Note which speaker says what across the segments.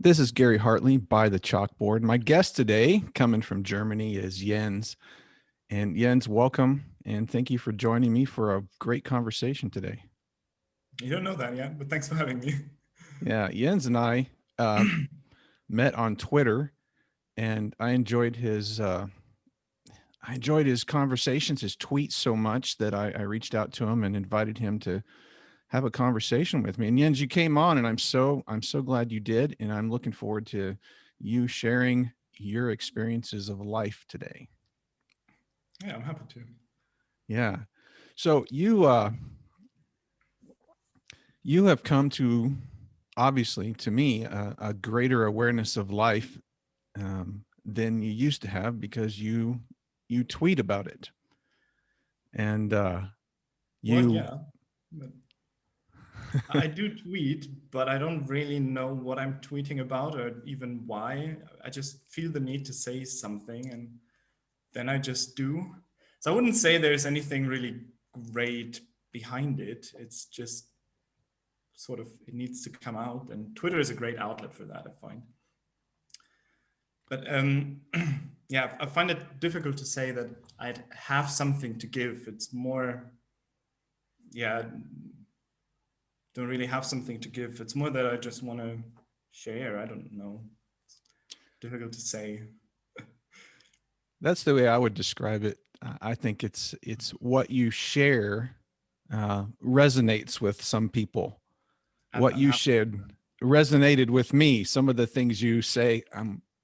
Speaker 1: This is Gary Hartley by the Chalkboard. My guest today, coming from Germany, is Jens. And Jens, welcome and thank you for joining me for a great conversation today.
Speaker 2: You don't know that yet, but thanks for having me.
Speaker 1: Yeah, Jens and I met on Twitter, and I enjoyed his conversations, his tweets so much that I reached out to him and invited him to have a conversation with me. And Jens, you came on, and I'm so glad you did, and I'm looking forward to you sharing your experiences of life today.
Speaker 2: Yeah, I'm happy to.
Speaker 1: Yeah. So you have come to, obviously, to me, a greater awareness of life than you used to have because you tweet about it, and
Speaker 2: Well,
Speaker 1: you
Speaker 2: yeah, but I do tweet, but I don't really know what I'm tweeting about or even why. I just feel the need to say something and then I just do. So I wouldn't say there's anything really great behind it. It's just sort of, it needs to come out. And Twitter is a great outlet for that, I find. But yeah, I find it difficult to say that I'd have something to give. It's more, yeah, don't really have something to give. It's more that I just want to share. I don't know. It's difficult to say.
Speaker 1: that's the way I would describe it. I think it's what you share resonates with some people. What
Speaker 2: I'm
Speaker 1: you
Speaker 2: happy.
Speaker 1: shared resonated with me. Some of the things you say,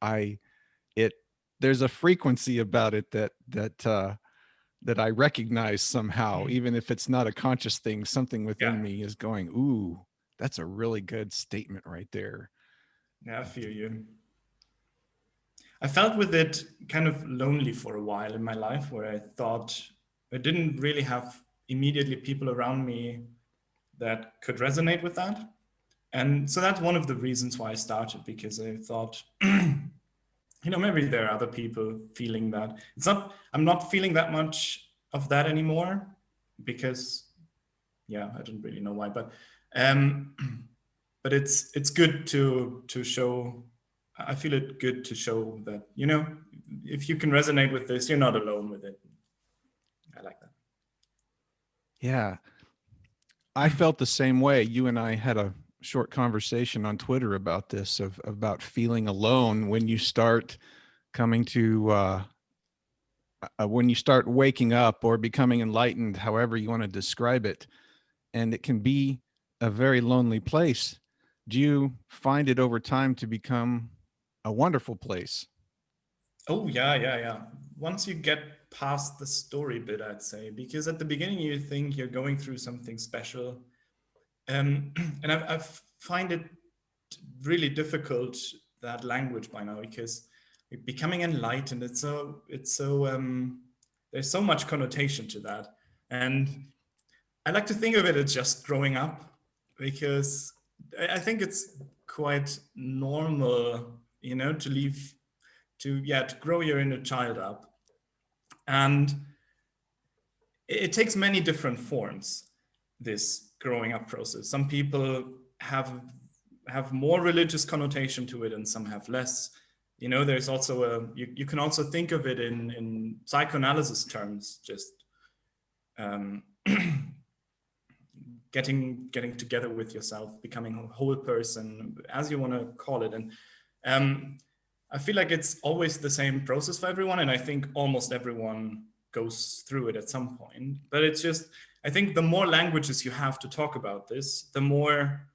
Speaker 1: I it there's a frequency about it that I recognize somehow, even if it's not a conscious thing. Something within
Speaker 2: Yeah,
Speaker 1: me is going, "Ooh, that's a really good statement right there."
Speaker 2: yeah, I feel you. I felt with it kind of lonely for a while in my life where I thought I didn't really have immediately people around me that could resonate with that. And so that's one of the reasons why I started because I thought, maybe there are other people feeling that. I'm not feeling that much of that anymore because, yeah, I don't really know why, um, but it's good to show. I feel it good to show that, if you can resonate with this, you're not alone with it. I like that.
Speaker 1: Yeah, I felt the same way. You and I had a short conversation on Twitter about this, of about feeling alone when you start coming to when you start waking up or becoming enlightened, however you want to describe it, and it can be a very lonely place. Do you find it over time to become a wonderful place?
Speaker 2: Oh yeah, yeah, yeah. Once you get past the story bit, I'd say, because at the beginning you think you're going through something special, and I find it really difficult, that language by now, because becoming enlightened, there's so much connotation to that, and I like to think of it as just growing up, because I think it's quite normal, to leave, to grow your inner child up, and it takes many different forms, this growing up process. Some people have have more religious connotation to it and some have less. There's also you can also think of it in psychoanalysis terms, just um, getting together with yourself, becoming a whole person, as you want to call it. And um, I feel like it's always the same process for everyone, and I think almost everyone goes through it at some point. But it's just, I think the more languages you have to talk about this, the more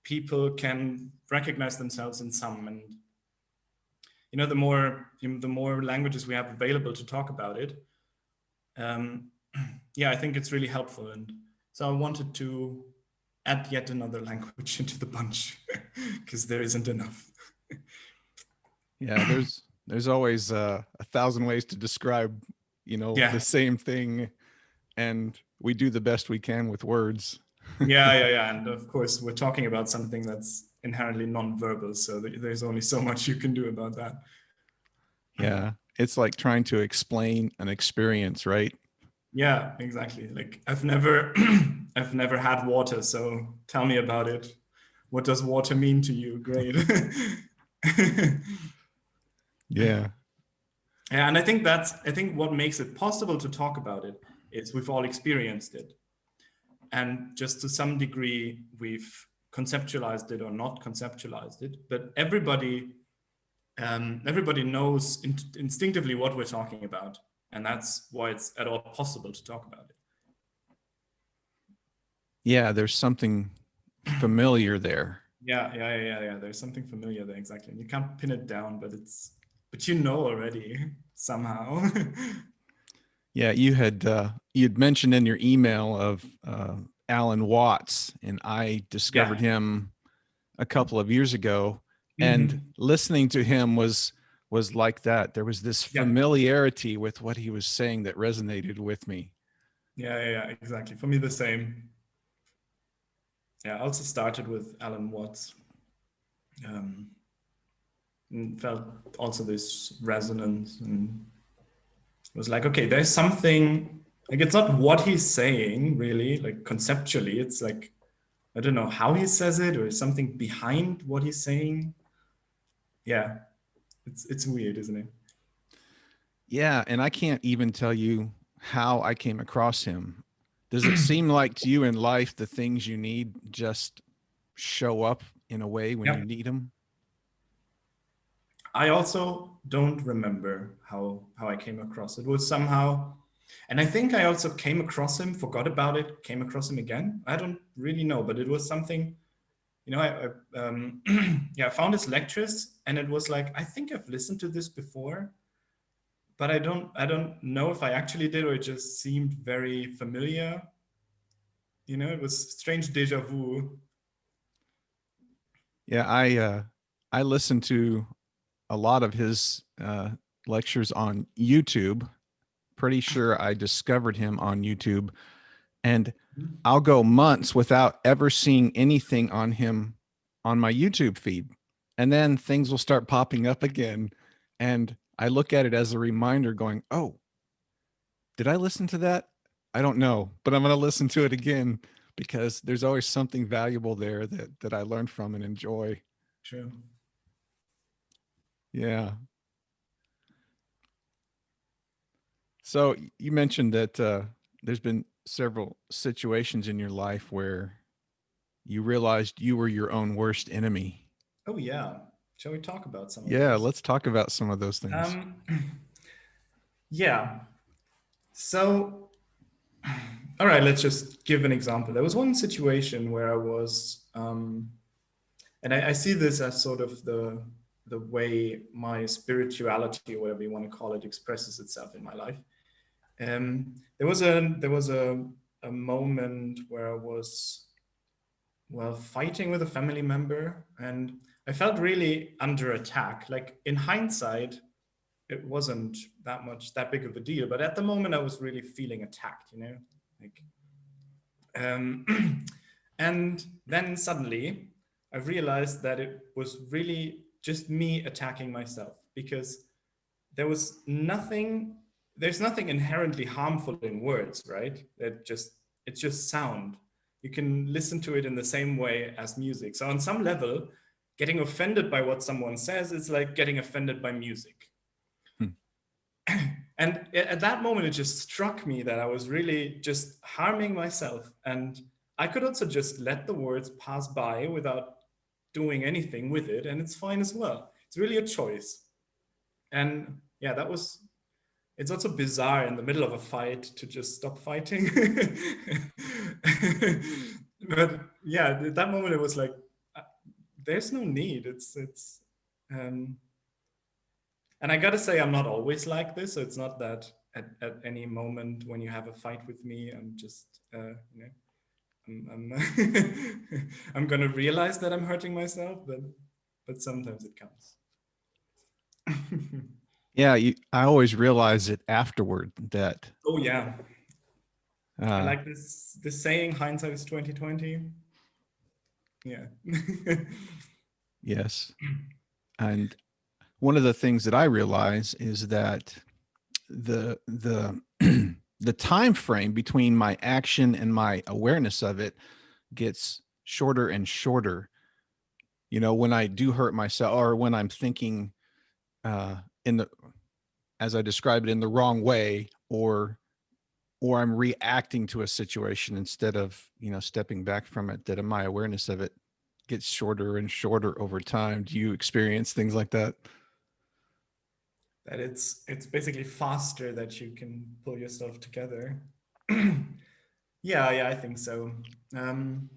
Speaker 2: people can recognize themselves in some, and the more languages we have available to talk about it. Um, yeah, I think it's really helpful, and so I wanted to add yet another language into the bunch because there isn't enough.
Speaker 1: Yeah, there's always a thousand ways to describe, the
Speaker 2: Yeah,
Speaker 1: same thing, and we do the best we can with words.
Speaker 2: yeah, yeah, yeah. And of course, we're talking about something that's inherently non-verbal, so there's only so much you can do about that.
Speaker 1: Yeah, it's like trying to explain an experience, right?
Speaker 2: Yeah, exactly. Like I've never, I've never had water, so tell me about it. what does water mean to you? Great.
Speaker 1: Yeah.
Speaker 2: Yeah, and I think what makes it possible to talk about it is we've all experienced it. And just to some degree, we've conceptualized it or not conceptualized it, but everybody knows instinctively what we're talking about. And that's why it's at all possible to talk about it.
Speaker 1: Yeah, there's something familiar there.
Speaker 2: Yeah. There's something familiar there, exactly. And you can't pin it down, but you know already somehow.
Speaker 1: Yeah, you'd mentioned in your email of Alan Watts, and I discovered him a couple of years ago, and listening to him was like that. There was this familiarity with what he was saying that resonated with me.
Speaker 2: Yeah, exactly. For me, the same. Yeah, I also started with Alan Watts. And felt also this resonance, and it was like, okay, there's something, like, it's not what he's saying really, like conceptually, it's like, I don't know how he says it, or something behind what he's saying. Yeah, it's weird, isn't it?
Speaker 1: Yeah, and I can't even tell you how I came across him. Does it seem like to you in life the things you need just show up in a way when you need them?
Speaker 2: I also don't remember how I came across it. It was somehow, and I think I also came across him, forgot about it, came across him again. I don't really know, but it was something, you know, I found his lectures, and it was like, I think I've listened to this before, but I don't know if I actually did, or it just seemed very familiar. You know, it was strange déjà vu.
Speaker 1: Yeah, I listened to a lot of his lectures on YouTube. Pretty sure I discovered him on YouTube, and I'll go months without ever seeing anything on him on my YouTube feed. And then things will start popping up again. And I look at it as a reminder going, oh, did I listen to that? I don't know, but I'm going to listen to it again because there's always something valuable there that I learned from and enjoy.
Speaker 2: True.
Speaker 1: Yeah. So you mentioned that there's been several situations in your life where you realized you were your own worst enemy.
Speaker 2: Oh yeah. Shall we talk about some of
Speaker 1: Yeah,
Speaker 2: those?
Speaker 1: let's talk about some of those things.
Speaker 2: Yeah. So, all right, let's just give an example. There was one situation where I was, and I see this as sort of the way my spirituality, or whatever you want to call it, expresses itself in my life. There was a moment where I was, well, fighting with a family member, and I felt really under attack. Like, in hindsight, it wasn't that big of a deal, but at the moment I was really feeling attacked, you know, like, and then suddenly I realized that it was really just me attacking myself, because there's nothing inherently harmful in words, right? It's just sound. You can listen to it in the same way as music. So on some level, getting offended by what someone says is like getting offended by music. And at that moment, it just struck me that I was really just harming myself. And I could also just let the words pass by without doing anything with it, and it's fine as well. It's really a choice. And yeah, it's also bizarre in the middle of a fight to just stop fighting. But yeah, at that moment it was like, there's no need. And I gotta say, I'm not always like this. So it's not that at any moment when you have a fight with me, I'm just, you know, I'm gonna realize that I'm hurting myself, but sometimes it comes.
Speaker 1: Yeah, I always realize it afterward that.
Speaker 2: Oh yeah, I like this saying, hindsight is 2020. Yeah.
Speaker 1: Yes, and one of the things that I realize is that the the time frame between my action and my awareness of it gets shorter and shorter. you know, when I do hurt myself, or when I'm thinking in the, as I described it, in the wrong way, or I'm reacting to a situation instead of, you know, stepping back from it, that my awareness of it gets shorter and shorter over time. Do you experience things like that?
Speaker 2: That it's basically faster that you can pull yourself together. Yeah, I think so. Um,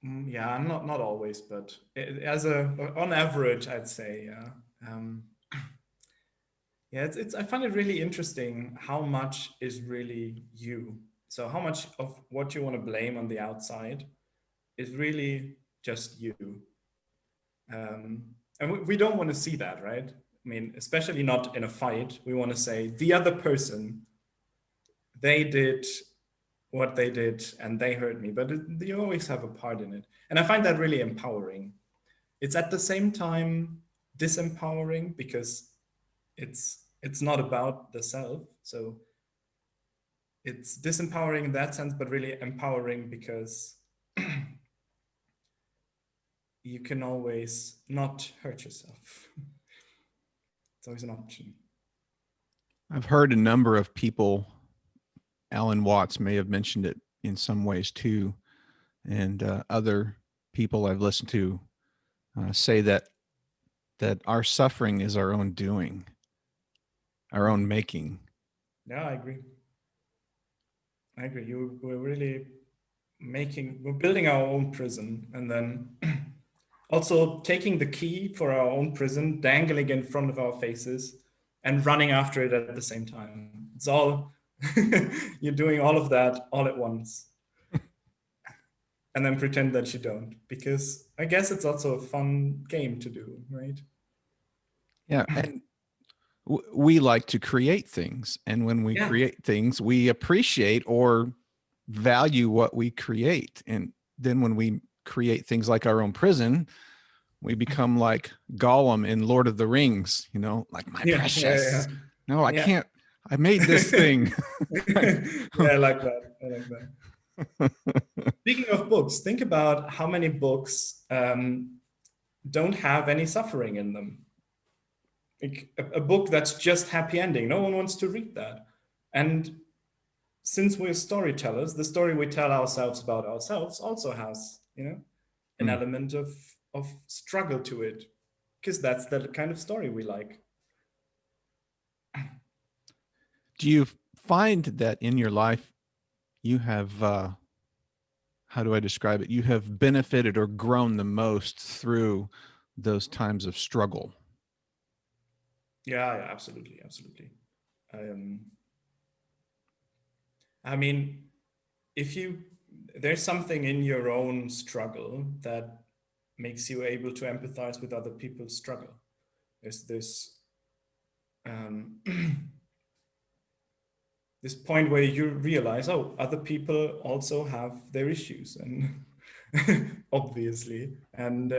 Speaker 2: yeah, not always, but as a on average, I'd say, yeah. Um, yeah, it's I find it really interesting how much is really you. So how much of what you want to blame on the outside is really just you. And we don't want to see that, right? I mean, especially not in a fight. We want to say the other person, they did what they did and they hurt me, but you always have a part in it. And I find that really empowering. It's at the same time disempowering because it's not about the self. So it's disempowering in that sense, but really empowering because you can always not hurt yourself. It's always an option.
Speaker 1: I've heard a number of people, Alan Watts may have mentioned it in some ways too, and other people I've listened to say that our suffering is our own doing, our own making.
Speaker 2: Yeah, I agree. We're really we're building our own prison, and then also taking the key for our own prison, dangling in front of our faces, and running after it at the same time. It's all, you're doing all of that all at once. And then pretend that you don't, because I guess it's also a fun game to do, right?
Speaker 1: Yeah. And we like to create things. And when we create things, we appreciate or value what we create. And then when we create things like our own prison, we become like Gollum in Lord of the Rings, you know, like my precious. No, I can't. I made this thing.
Speaker 2: Yeah, I like that. I like that. Speaking of books, think about how many books don't have any suffering in them. Like a book that's just happy ending. No one wants to read that. And since we're storytellers, the story we tell ourselves about ourselves also has, you know, an element of struggle to it, because that's the kind of story we like.
Speaker 1: Do you find that in your life you have, how do I describe it? You have benefited or grown the most through those times of struggle?
Speaker 2: Yeah, absolutely. I mean, there's something in your own struggle that makes you able to empathize with other people's struggle. There's this this point where you realize, oh, other people also have their issues, and obviously, and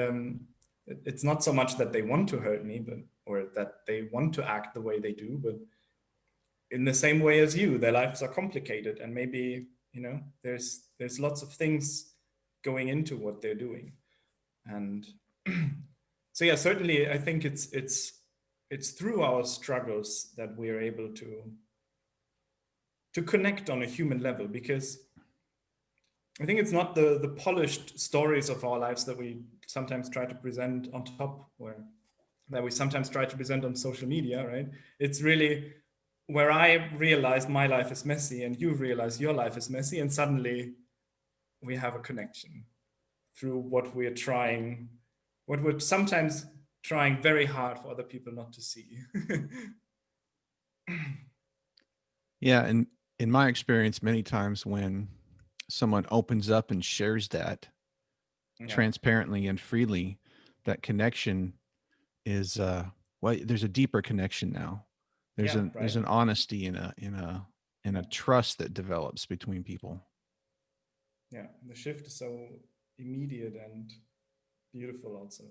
Speaker 2: it's not so much that they want to hurt me, or that they want to act the way they do, but in the same way as you, their lives are complicated, and maybe, you know, there's lots of things going into what they're doing. And so yeah, certainly I think it's through our struggles that we're able to connect on a human level, because I think it's not the polished stories of our lives that we sometimes try to present on top, or that we sometimes try to present on social media, right? It's really where I realize my life is messy and you realize your life is messy, and suddenly we have a connection through what we're sometimes trying very hard for other people not to see.
Speaker 1: Yeah. And in my experience, many times when someone opens up and shares that transparently and freely, that connection is, well, there's a deeper connection now. There's an honesty and a trust that develops between people.
Speaker 2: Yeah, the shift is so immediate and beautiful also.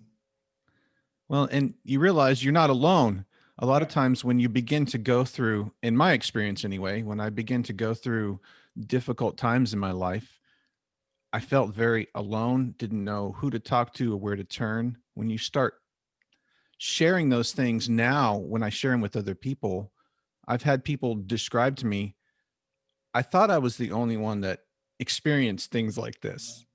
Speaker 1: Well, and you realize you're not alone. A lot of times when you begin to go through, in my experience anyway, when I begin to go through difficult times in my life, I felt very alone, didn't know who to talk to or where to turn. When you start sharing those things now, when I share them with other people, I've had people describe to me, I thought I was the only one that experienced things like this,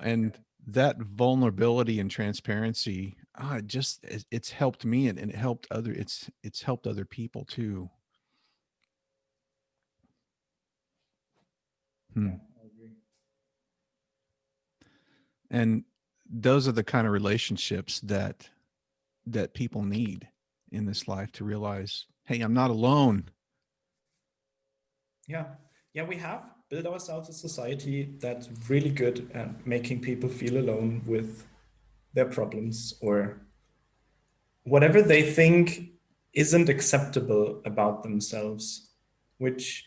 Speaker 1: and that vulnerability and transparency, it's helped me, and it helped it's helped other people too.
Speaker 2: Yeah,
Speaker 1: Hmm.
Speaker 2: I agree.
Speaker 1: And those are the kind of relationships that people need in this life, to realize, hey, I'm not alone.
Speaker 2: Yeah. Yeah, we have built ourselves a society that's really good at making people feel alone with their problems or whatever they think isn't acceptable about themselves, which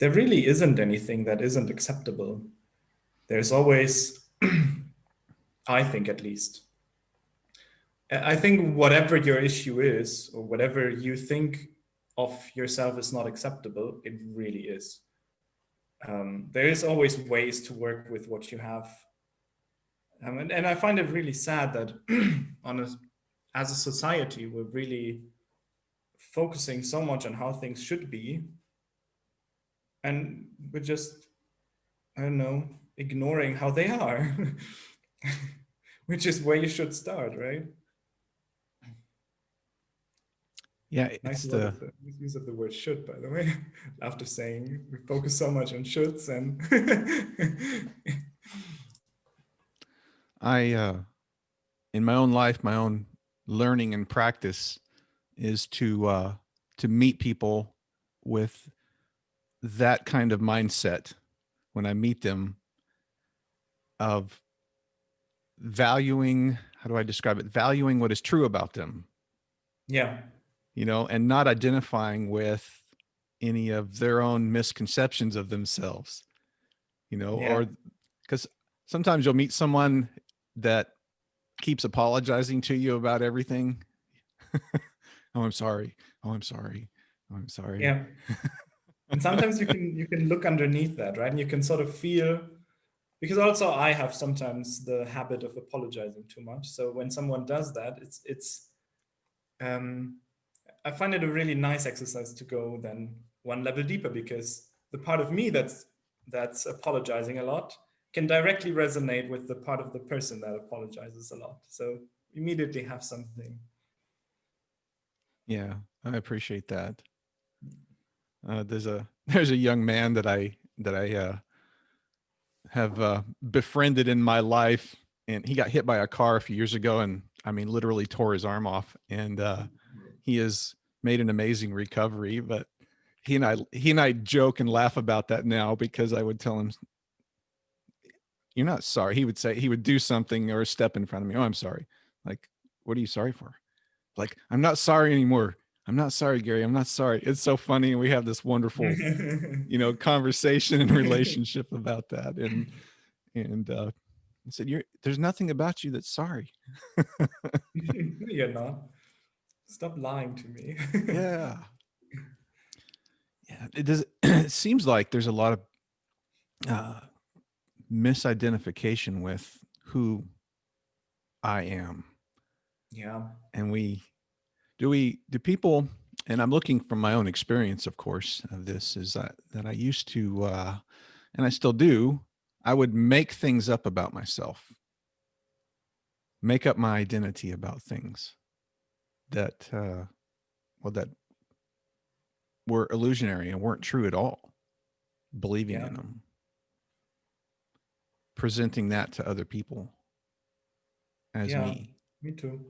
Speaker 2: there really isn't anything that isn't acceptable. There's always, I think at least, I think whatever your issue is, or whatever you think of yourself is not acceptable, it really is. There is always ways to work with what you have. And I find it really sad that on a, as a society, we're really focusing so much on how things should be, and we're just, I don't know, ignoring how they are, which is where you should start, right?
Speaker 1: Yeah,
Speaker 2: Nice
Speaker 1: it's
Speaker 2: word
Speaker 1: the
Speaker 2: of the use of the word should, by the way. After saying we focus so much on shoulds and
Speaker 1: I in my own life, my own learning and practice is to meet people with that kind of mindset when I meet them, of valuing, how do I describe it? Valuing what is true about them,
Speaker 2: yeah,
Speaker 1: and not identifying with any of their own misconceptions of themselves,
Speaker 2: yeah,
Speaker 1: or because sometimes you'll meet someone that keeps apologizing to you about everything. Oh, I'm sorry. Oh, I'm sorry. Oh, I'm sorry.
Speaker 2: yeah. And sometimes you can look underneath that, right? And you can sort of feel, because also I have sometimes the habit of apologizing too much. So when someone does that, it's um I find it a really nice exercise to go then one level deeper, because the part of me that's apologizing a lot can directly resonate with the part of the person that apologizes a lot. So immediately have something.
Speaker 1: Yeah, I appreciate that. There's a young man that I have befriended in my life, and he got hit by a car a few years ago, and I mean literally tore his arm off, and he has made an amazing recovery. But he and I joke and laugh about that now, because I would tell him, "You're not sorry." He would do something or step in front of me. "Oh, I'm sorry." Like, what are you sorry for? Like, I'm not sorry anymore. I'm not sorry, Gary. I'm not sorry. It's so funny, and we have this wonderful, conversation and relationship about that. And I said, there's nothing about you that's sorry.
Speaker 2: You're not. Stop lying to me.
Speaker 1: Yeah. Yeah. It does. It seems like there's a lot of uh, misidentification with who I am.
Speaker 2: Yeah.
Speaker 1: And do people, and I'm looking from my own experience, of course, of this, is that I used to, and I still do, I would make things up about myself, make up my identity about things that, that were illusionary and weren't true at all, believing
Speaker 2: Yeah.
Speaker 1: in them, presenting that to other people as
Speaker 2: Yeah.
Speaker 1: me.
Speaker 2: Me too.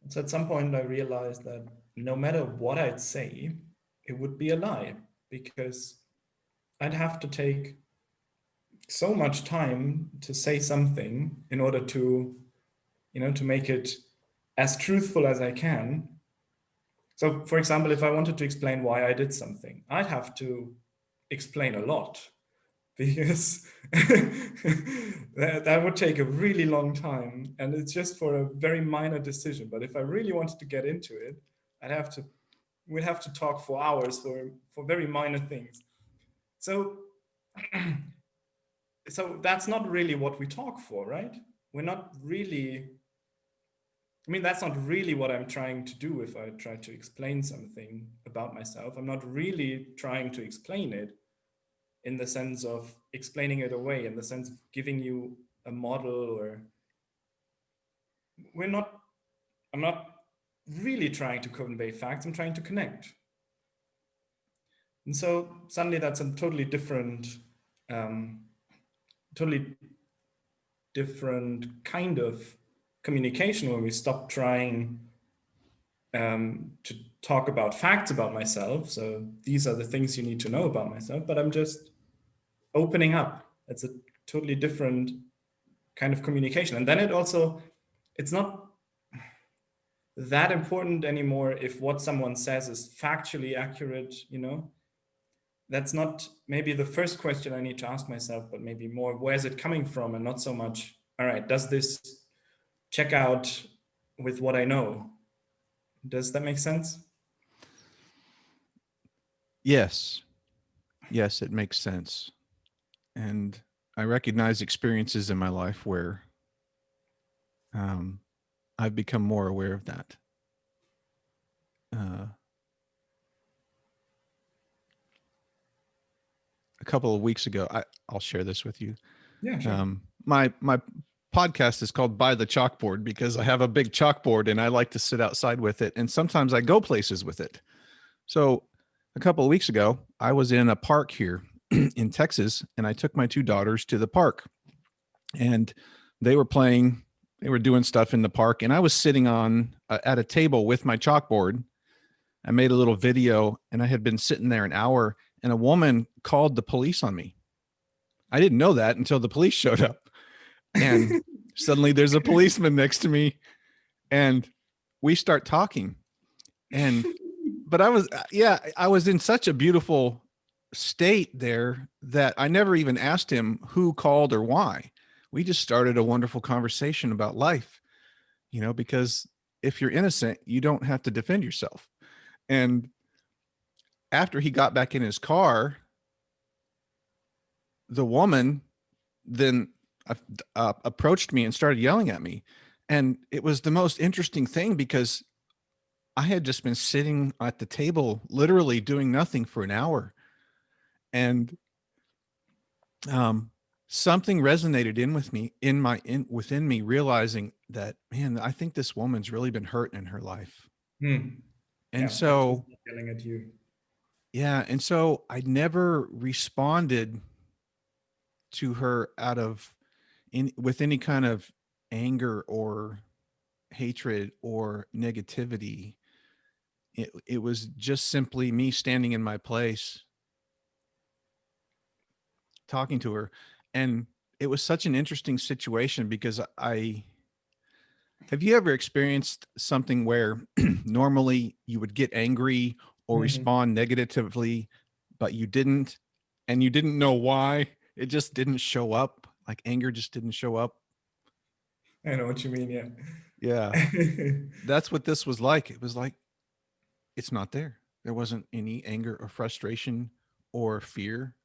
Speaker 2: So at some point, I realized that no matter what I'd say, it would be a lie, because I'd have to take so much time to say something in order to, to make it as truthful as I can. So, for example, if I wanted to explain why I did something, I'd have to explain a lot, because that would take a really long time, and it's just for a very minor decision. But if I really wanted to get into it, I'd have to we'd have to talk for hours for very minor things. So, so that's not really what we talk for, right? We're not really, I mean, that's not really what I'm trying to do if I try to explain something about myself. I'm not really trying to explain it in the sense of explaining it away, in the sense of giving you a model, or we're not, I'm not really trying to convey facts, I'm trying to connect. And so suddenly that's a totally different, um, totally different kind of communication when we stop trying to talk about facts about myself. So these are the things you need to know about myself, but I'm just opening up. It's a totally different kind of communication. And then it's not that important anymore if what someone says is factually accurate, you know. That's not maybe the first question I need to ask myself, but maybe more, where's it coming from? And not so much, all right, does this check out with what I know? Does that make sense?
Speaker 1: Yes. Yes, it makes sense. And I recognize experiences in my life where I've become more aware of that. A couple of weeks ago, I'll share this with you.
Speaker 2: Yeah, sure.
Speaker 1: My podcast is called By the Chalkboard because I have a big chalkboard and I like to sit outside with it. And sometimes I go places with it. So a couple of weeks ago, I was in a park here in Texas and I took my two daughters to the park and they were playing, they were doing stuff in the park. And I was sitting at a table with my chalkboard. I made a little video and I had been sitting there an hour and a woman called the police on me. I didn't know that until the police showed up. And suddenly there's a policeman next to me and we start talking. But I was in such a beautiful state there that I never even asked him who called or why. We just started a wonderful conversation about life, you know, because if you're innocent, you don't have to defend yourself. And after he got back in his car, the woman then approached me and started yelling at me. And it was the most interesting thing because I had just been sitting at the table, literally doing nothing for an hour. And something resonated within me, realizing that, man, I think this woman's really been hurt in her life. And
Speaker 2: Yeah, but she's
Speaker 1: so,
Speaker 2: not yelling at you.
Speaker 1: yeah. And so I never responded to her with any kind of anger or hatred or negativity. It was just simply me standing in my place talking to her. And it was such an interesting situation because have you ever experienced something where normally you would get angry or respond negatively, but you didn't, and you didn't know why? It just didn't show up. Like anger just didn't show up.
Speaker 2: I know what you mean, yeah.
Speaker 1: Yeah. That's what this was like. It was like, it's not there. There wasn't any anger or frustration or fear.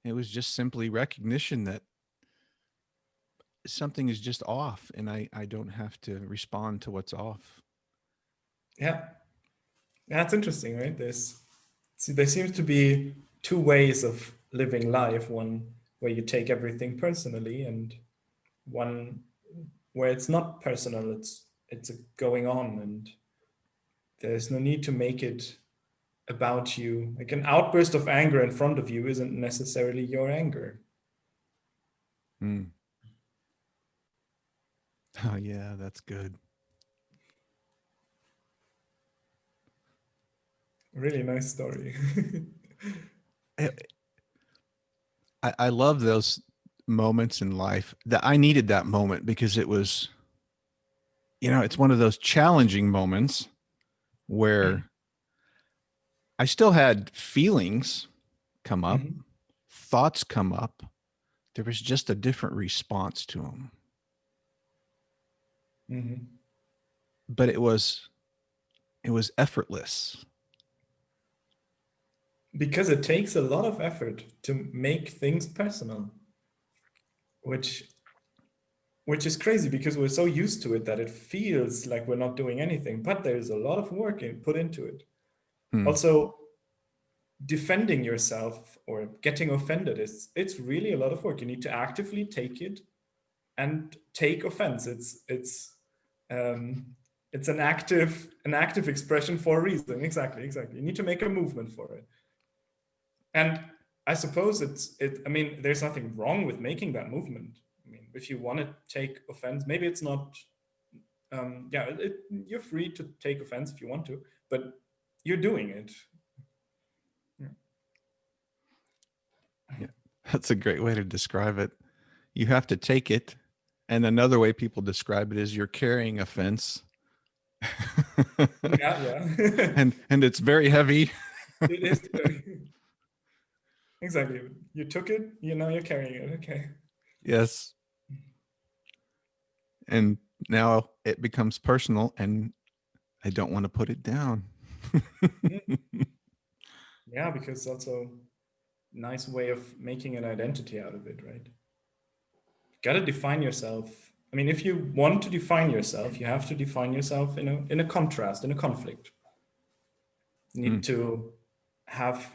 Speaker 1: It was just simply recognition that something is just off and I don't have to respond to what's off.
Speaker 2: Yeah, that's interesting, right? There seems to be two ways of living life. One where you take everything personally, and one where it's not personal. It's going on, and there's no need to make it about you. Like an outburst of anger in front of you isn't necessarily your anger.
Speaker 1: Mm. Oh yeah, that's good.
Speaker 2: Really nice story.
Speaker 1: I love those moments in life that I needed that moment because it was, you know, it's one of those challenging moments where I still had feelings come up,
Speaker 2: Mhm.
Speaker 1: thoughts come up. There was just a different response to them.
Speaker 2: Mhm.
Speaker 1: But it was effortless.
Speaker 2: Because it takes a lot of effort to make things personal, which is crazy because we're so used to it that it feels like we're not doing anything, but there's a lot of work put into it.
Speaker 1: Hmm.
Speaker 2: Also, defending yourself or getting offended it's really a lot of work. You need to actively take it and take offense. Um, it's an active expression for a reason. Exactly. You need to make a movement for it. And I suppose I mean, there's nothing wrong with making that movement. I mean, if you want to take offense, maybe it's not, you're free to take offense if you want to, but you're doing it.
Speaker 1: Yeah, that's a great way to describe it. You have to take it. And another way people describe it is you're carrying a fence.
Speaker 2: Yeah.
Speaker 1: and it's very heavy.
Speaker 2: It is. Exactly. You took it, you're carrying it. Okay.
Speaker 1: Yes. And now it becomes personal and I don't want to put it down.
Speaker 2: Yeah, because also nice way of making an identity out of it, right? Got to define yourself. I mean, if you want to define yourself, you have to define yourself in a contrast, in a conflict. You need to have,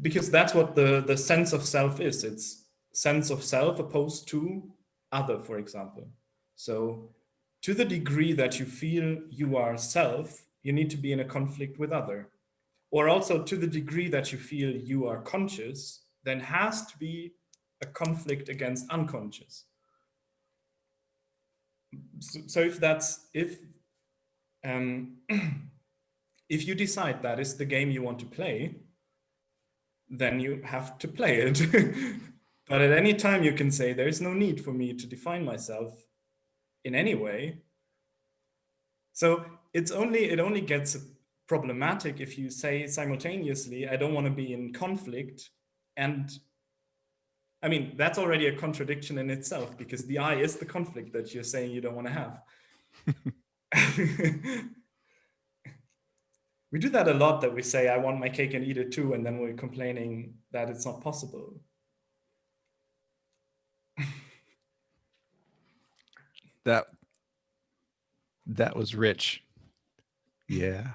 Speaker 2: because that's what the sense of self is. It's sense of self opposed to other, for example. So to the degree that you feel you are self, you need to be in a conflict with other. Or also to the degree that you feel you are conscious, then has to be a conflict against unconscious. So um, if you decide that is the game you want to play, then you have to play it. But at any time you can say there is no need for me to define myself in any way. So it only gets problematic if you say simultaneously, I don't want to be in conflict. And I mean, that's already a contradiction in itself, because the I is the conflict that you're saying you don't want to have. We do that a lot, that we say, I want my cake and eat it too, and then we're complaining that it's not possible.
Speaker 1: That was rich. Yeah.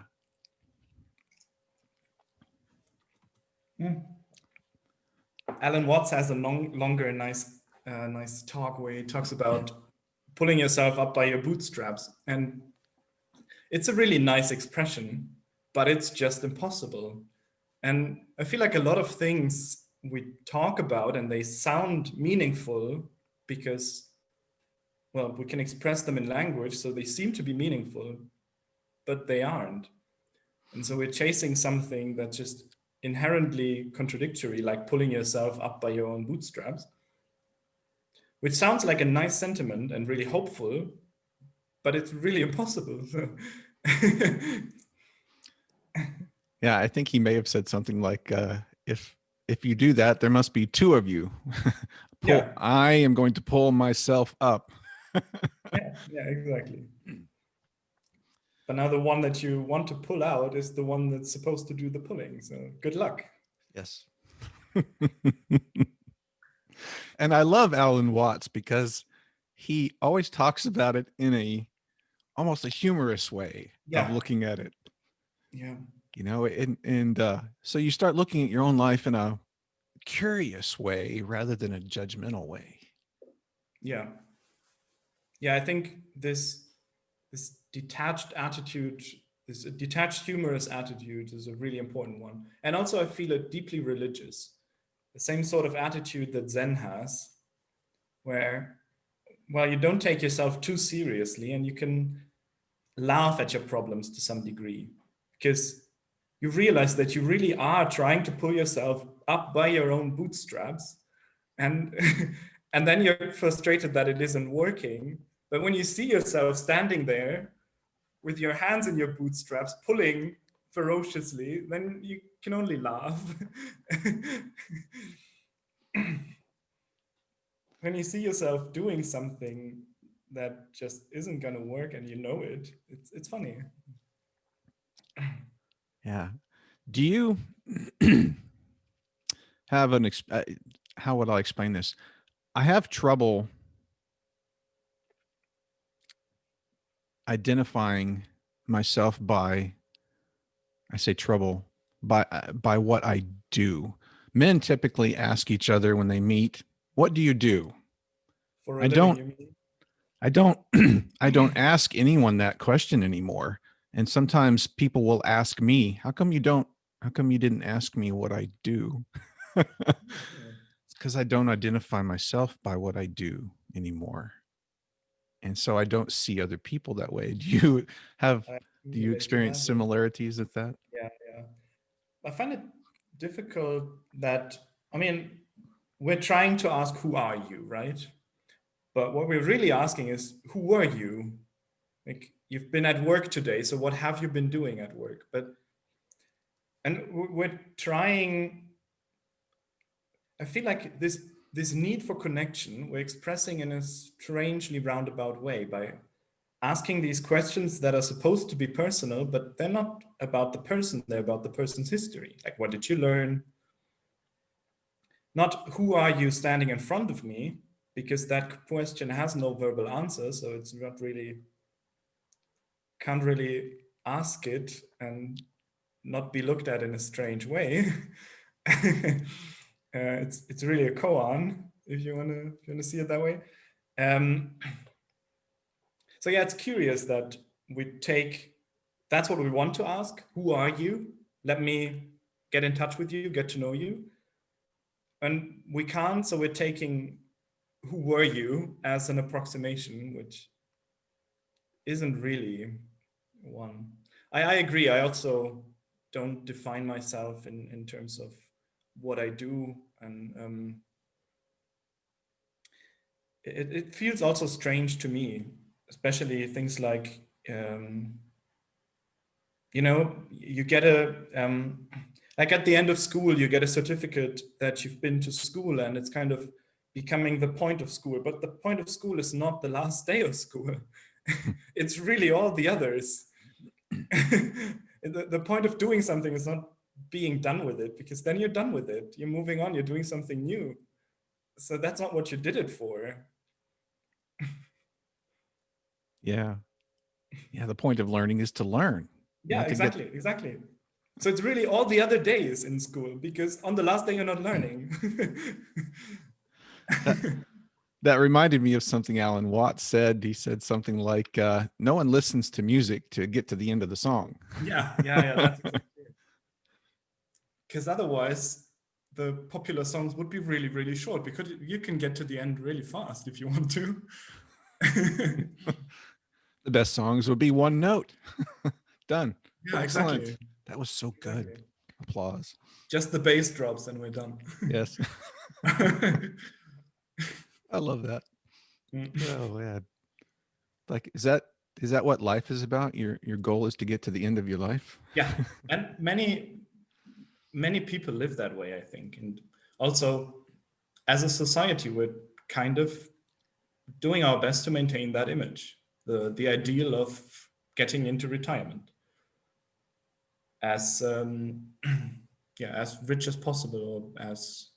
Speaker 2: Alan Watts has a longer, nice talk where he talks about pulling yourself up by your bootstraps. And it's a really nice expression, but it's just impossible. And I feel like a lot of things we talk about and they sound meaningful because, well, we can express them in language, so they seem to be meaningful, but they aren't. And so we're chasing something that's just inherently contradictory, like pulling yourself up by your own bootstraps, which sounds like a nice sentiment and really hopeful, but it's really impossible.
Speaker 1: Yeah, I think he may have said something like, if you do that, there must be two of you.
Speaker 2: Yeah.
Speaker 1: I am going to pull myself up.
Speaker 2: Yeah, exactly. But now the one that you want to pull out is the one that's supposed to do the pulling. So good luck.
Speaker 1: Yes. And I love Alan Watts because he always talks about it in almost a humorous way of looking at it.
Speaker 2: Yeah.
Speaker 1: So you start looking at your own life in a curious way rather than a judgmental way.
Speaker 2: Yeah. Yeah, I think this detached attitude, this detached humorous attitude is a really important one. And also I feel it deeply religious. The same sort of attitude that Zen has, where, well, you don't take yourself too seriously and you can laugh at your problems to some degree, because you realize that you really are trying to pull yourself up by your own bootstraps, and and then you're frustrated that it isn't working. But when you see yourself standing there with your hands in your bootstraps pulling ferociously, then you can only laugh. When you see yourself doing something that just isn't going to work and you know it, it's funny.
Speaker 1: Yeah. Do you have how would I explain this? I have trouble identifying myself by, I say trouble, by what I do. Men typically ask each other when they meet, "What do you do?"
Speaker 2: For a
Speaker 1: I
Speaker 2: living,
Speaker 1: don't
Speaker 2: you mean?
Speaker 1: I don't I don't ask anyone that question anymore. And sometimes people will ask me, how come you didn't ask me what I do?"
Speaker 2: Yeah.
Speaker 1: It's because I don't identify myself by what I do anymore. And so I don't see other people that way.
Speaker 2: I can
Speaker 1: Do you
Speaker 2: relate to
Speaker 1: experience
Speaker 2: that. Yeah,
Speaker 1: similarities with that?
Speaker 2: yeah, yeah. I find it difficult that, I mean, we're trying to ask, who are you, right? But what we're really asking is, who were you? Like, you've been at work today, so what have you been doing at work? And we're trying, I feel like this need for connection, we're expressing in a strangely roundabout way by asking these questions that are supposed to be personal, but they're not about the person, they're about the person's history. Like, what did you learn? Not who are you standing in front of me, because that question has no verbal answer, so it's not really, can't really ask it and not be looked at in a strange way. It's really a koan if you wanna see it that way. Um, so yeah, it's curious that we take, that's what we want to ask. Who are you? Let me get in touch with you, get to know you. And we can't, so we're taking who were you as an approximation, which isn't really one. I agree. I also don't define myself in terms of what I do. And it feels also strange to me, especially things like, you know, you get like at the end of school, you get a certificate that you've been to school, and it's kind of becoming the point of school. But the point of school is not the last day of school. It's really all the others. The point of doing something is not being done with it, because then you're done with it. You're moving on, you're doing something new. So that's not what you did it for.
Speaker 1: Yeah. Yeah. The point of learning is to learn,
Speaker 2: Yeah,
Speaker 1: not to get
Speaker 2: exactly. So it's really all the other days in school, because on the last day you're not learning.
Speaker 1: that. That reminded me of something Alan Watts said. He said something like, "No one listens to music to get to the end of the song."
Speaker 2: Yeah, that's exactly it. Because otherwise, the popular songs would be really, really short, because you can get to the end really fast if you want to.
Speaker 1: The best songs would be one note. Done.
Speaker 2: Yeah,
Speaker 1: Excellent.
Speaker 2: exactly.
Speaker 1: That was so good.
Speaker 2: Exactly.
Speaker 1: Applause.
Speaker 2: Just the bass drops and we're done.
Speaker 1: Yes. I love that. Oh man. Like, is that what life is about? Your goal is to get to the end of your life?
Speaker 2: Yeah, and many people live that way, I think. And also, as a society, we're kind of doing our best to maintain that image, the ideal of getting into retirement as yeah, as rich as possible, or as,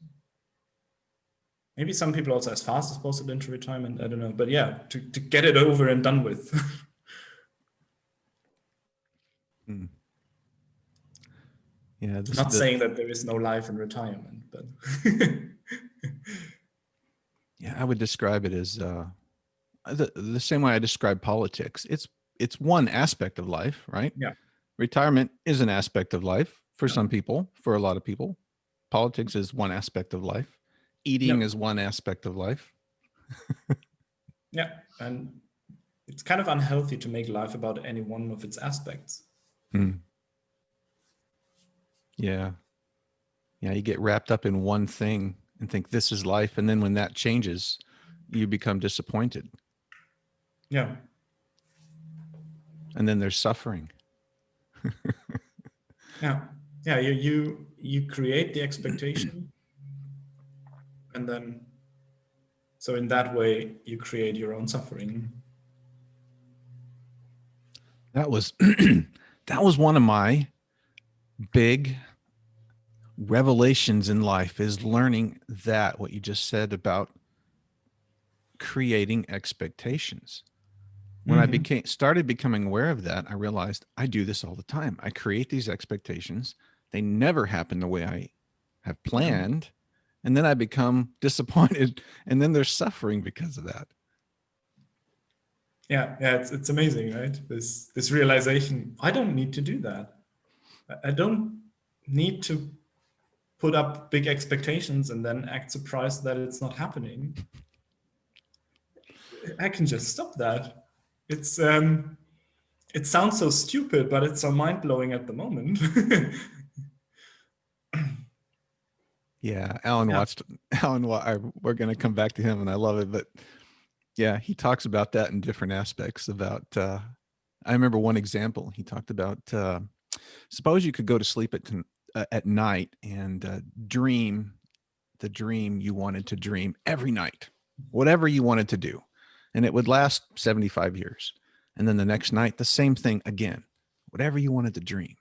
Speaker 2: maybe some people also as fast as possible into retirement. I don't know, but yeah, to get it over and done with.
Speaker 1: Hmm. Yeah,
Speaker 2: Not saying that there is no life in retirement, but
Speaker 1: yeah, I would describe it as the same way I describe politics. It's one aspect of life, right?
Speaker 2: yeah,
Speaker 1: Retirement is an aspect of life for
Speaker 2: yeah,
Speaker 1: some people, for a lot of people. Politics is one aspect of life.
Speaker 2: yeah,
Speaker 1: Eating is one aspect of life.
Speaker 2: yeah. And it's kind of unhealthy to make life about any one of its aspects.
Speaker 1: Hmm. Yeah. Yeah. You get wrapped up in one thing and think this is life. And then when that changes, you become disappointed.
Speaker 2: Yeah,
Speaker 1: And then there's suffering.
Speaker 2: yeah, yeah. You create the expectation, and then, so in that way you create your own suffering.
Speaker 1: That was that was one of my big revelations in life is learning that what you just said about creating expectations. When I started becoming aware of that, I realized I do this all the time. I create these expectations. They never happen the way I have planned. And then I become disappointed, and then there's suffering because of that.
Speaker 2: Yeah, it's amazing, right? This realization, I don't need to do that. I don't need to put up big expectations and then act surprised that it's not happening. I can just stop that. It's it sounds so stupid, but it's so mind-blowing at the moment.
Speaker 1: Yeah, Alan
Speaker 2: Yeah.
Speaker 1: watched Alan. We're going to come back to him, and I love it. But yeah, he talks about that in different aspects. About I remember one example. He talked about suppose you could go to sleep at night and dream the dream you wanted to dream every night, whatever you wanted to do, and it would last 75 years. And then the next night, the same thing again, whatever you wanted to dream,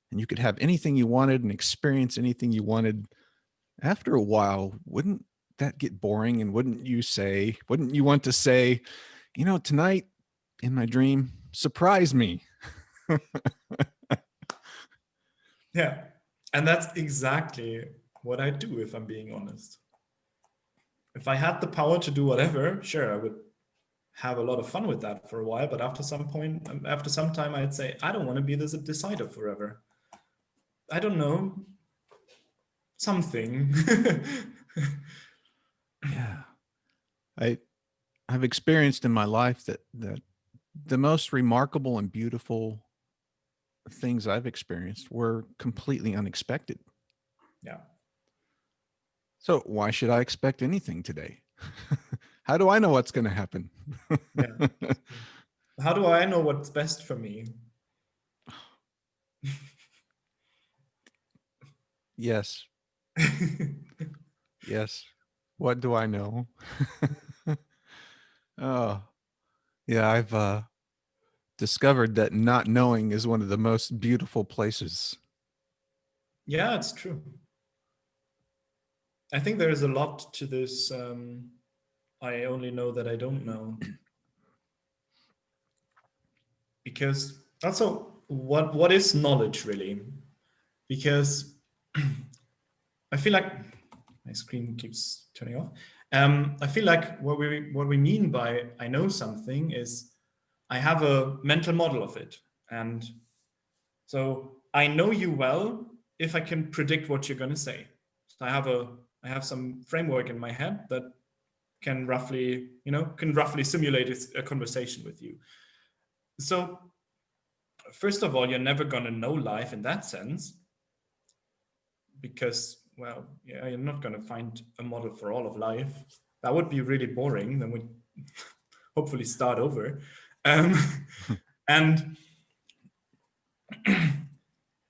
Speaker 1: and you could have anything you wanted and experience anything you wanted. After a while, wouldn't that get boring? And wouldn't you want to say, tonight in my dream, surprise me?
Speaker 2: Yeah. And that's exactly what I do, if I'm being honest. If I had the power to do whatever, sure, I would have a lot of fun with that for a while. But after some time, I'd say, I don't want to be this decider forever. I don't know, something.
Speaker 1: Yeah. I've experienced in my life that the most remarkable and beautiful things I've experienced were completely unexpected.
Speaker 2: Yeah.
Speaker 1: So why should I expect anything today? How do I know what's going to happen?
Speaker 2: Yeah. How do I know what's best for me?
Speaker 1: Yes. Yes. What do I know? Oh, yeah. I've discovered that not knowing is one of the most beautiful places.
Speaker 2: Yeah, it's true. I think there is a lot to this. I only know that I don't know. Because also, what is knowledge really? Because I feel like my screen keeps turning off. I feel like what we mean by I know something is I have a mental model of it, and so I know you well if I can predict what you're going to say. So I have some framework in my head that can roughly simulate a conversation with you. So first of all, you're never going to know life in that sense, because, well, yeah, you're not going to find a model for all of life. That would be really boring. Then we hopefully start over. And and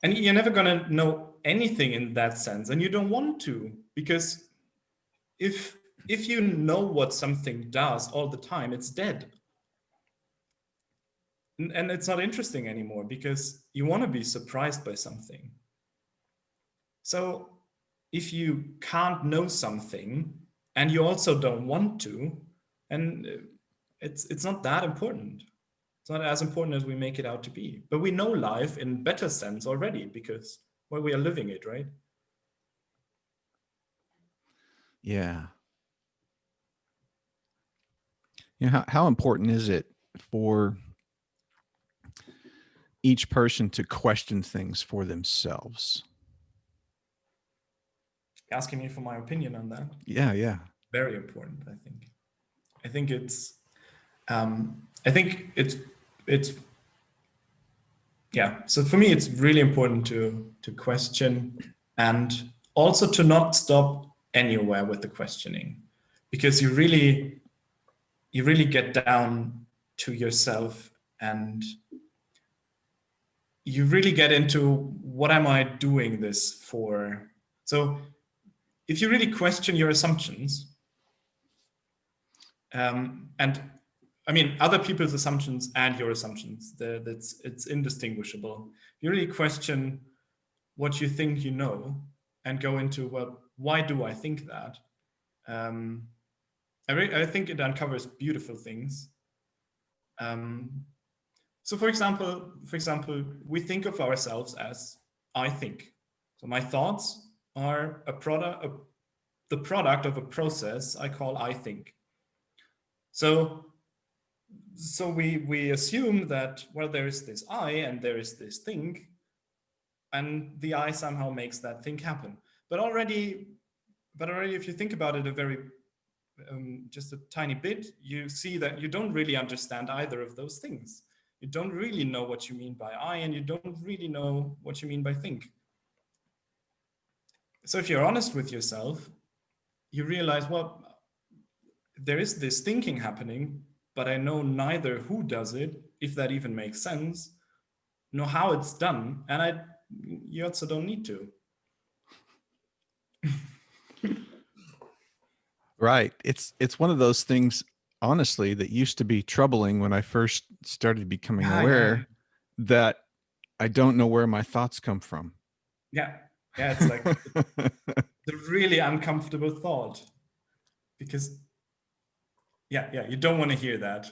Speaker 2: you're never going to know anything in that sense, and you don't want to, because if you know what something does all the time, it's dead. And it's not interesting anymore, because you want to be surprised by something. So if you can't know something and you also don't want to, and it's not that important. It's not as important as we make it out to be. But we know life in better sense already, because, well, we are living it, right?
Speaker 1: Yeah. How important is it for each person to question things for themselves?
Speaker 2: Asking me for my opinion on that.
Speaker 1: Yeah.
Speaker 2: Very important, I think. I think it's yeah. So for me, it's really important to question, and also to not stop anywhere with the questioning, because you really get down to yourself, and you really get into, what am I doing this for? So if you really question your assumptions, and I mean other people's assumptions and your assumptions, it's indistinguishable. You really question, what you think you know and go into, well, why do I think that? I think it uncovers beautiful things. So for example, we think of ourselves as I think. So my thoughts are the product of a process I call I think. So we assume that, well, there is this I and there is this thing, and the I somehow makes that thing happen. But already, if you think about it a very just a tiny bit, you see that you don't really understand either of those things. You don't really know what you mean by I, and you don't really know what you mean by think. So if you're honest with yourself, you realize, well, there is this thinking happening, but I know neither who does it, if that even makes sense, nor how it's done, and you also don't need to.
Speaker 1: Right. It's one of those things, honestly, that used to be troubling when I first started becoming aware that I don't know where my thoughts come from.
Speaker 2: Yeah. It's like the really uncomfortable thought, because you don't want to hear that.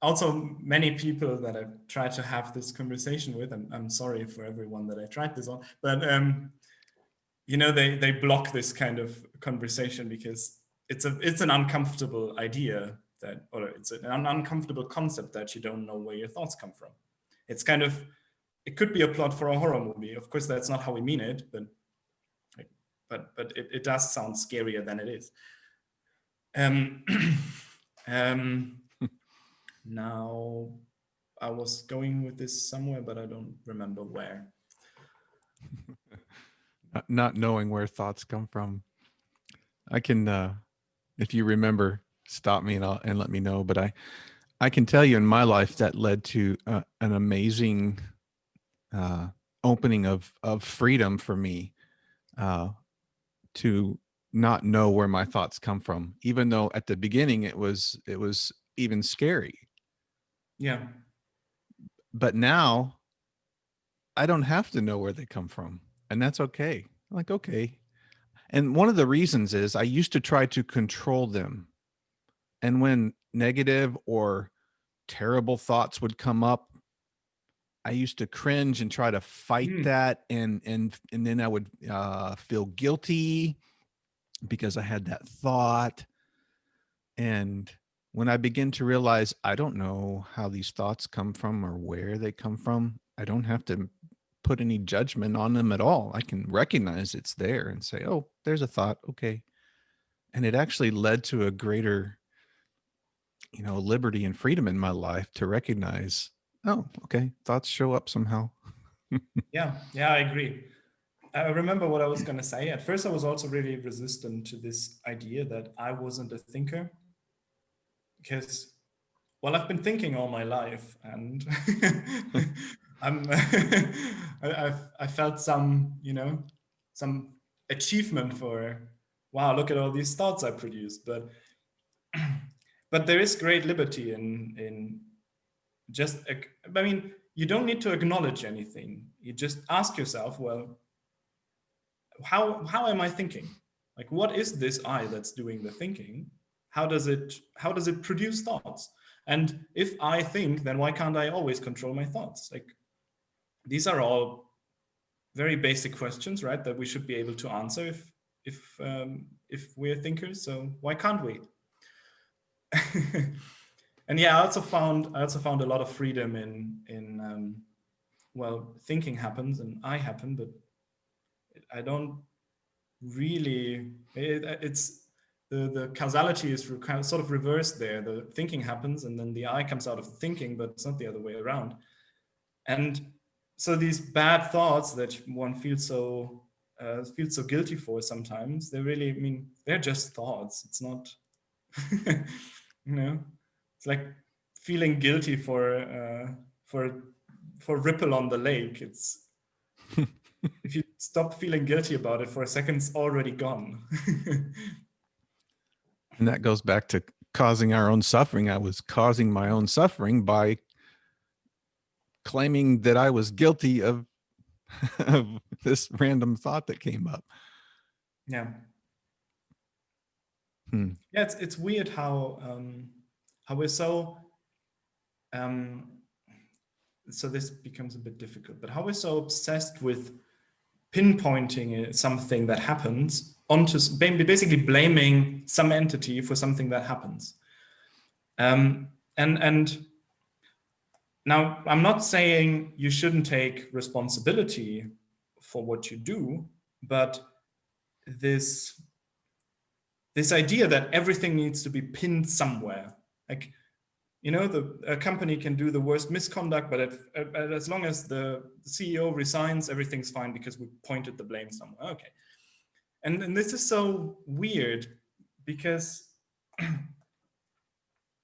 Speaker 2: Also, many people that I've tried to have this conversation with, and I'm sorry for everyone that I tried this on, but they block this kind of conversation because it's an uncomfortable idea or it's an uncomfortable concept that you don't know where your thoughts come from. It's kind of, it could be a plot for a horror movie. Of course, that's not how we mean it, but it does sound scarier than it is. Now, I was going with this somewhere, but I don't remember where.
Speaker 1: Not knowing where thoughts come from. I can, if you remember, stop me and let me know. But I can tell you in my life that led to an amazing opening of freedom for me to not know where my thoughts come from, even though at the beginning it was even scary.
Speaker 2: Yeah.
Speaker 1: But now I don't have to know where they come from, and that's okay. I'm like, okay. And one of the reasons is I used to try to control them. And when negative or terrible thoughts would come up, I used to cringe and try to fight that. And then I would feel guilty because I had that thought. And when I begin to realize I don't know how these thoughts come from or where they come from, I don't have to put any judgment on them at all. I can recognize it's there and say, oh, there's a thought. Okay. And it actually led to a greater, liberty and freedom in my life to recognize, oh, okay, thoughts show up somehow.
Speaker 2: Yeah, I agree. I remember what I was going to say. At first, I was also really resistant to this idea that I wasn't a thinker, because, well, I've been thinking all my life, and I felt some achievement for, wow, look at all these thoughts I produced. But there is great liberty in just, I mean, you don't need to acknowledge anything. You just ask yourself, well, how am I thinking? Like, what is this I that's doing the thinking? How does it produce thoughts? And if I think, then why can't I always control my thoughts? Like, these are all very basic questions, right? That we should be able to answer if we're thinkers. So why can't we? And yeah, I also found a lot of freedom in well, thinking happens and I happen, but I don't really. It's the causality is kind of sort of reversed there. The thinking happens and then the I comes out of the thinking, but it's not the other way around. And so these bad thoughts that one feels so guilty for sometimes, they really, I mean, they're just thoughts. It's not, it's like feeling guilty for ripple on the lake. It's if you stop feeling guilty about it for a second, it's already gone.
Speaker 1: And that goes back to causing our own suffering. I was causing my own suffering by claiming that I was guilty of of this random thought that came up.
Speaker 2: Yeah.
Speaker 1: Hmm.
Speaker 2: Yeah, it's weird how we're so so this becomes a bit difficult, but how we're so obsessed with pinpointing something that happens onto basically blaming some entity for something that happens. And now I'm not saying you shouldn't take responsibility for what you do, but this idea that everything needs to be pinned somewhere, like, you know, a company can do the worst misconduct, but as long as the CEO resigns, everything's fine because we pointed the blame somewhere. Okay. And this is so weird because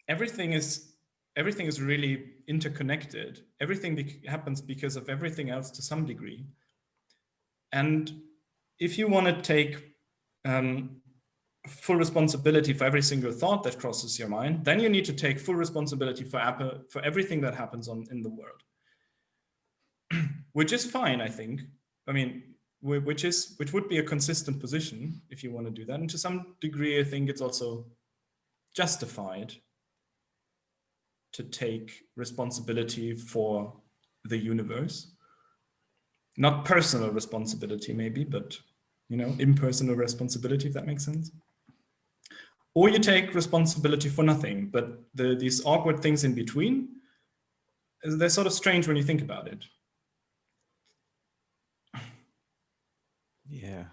Speaker 2: everything is really interconnected. Everything happens because of everything else to some degree. And if you want to take full responsibility for every single thought that crosses your mind, then you need to take full responsibility for everything that happens in the world, which is fine, I think. I mean, which would be a consistent position if you want to do that. And to some degree, I think it's also justified to take responsibility for the universe. Not personal responsibility, maybe, but, you know, impersonal responsibility, if that makes sense. Or you take responsibility for nothing, but these awkward things in between, they're sort of strange when you think about it.
Speaker 1: Yeah.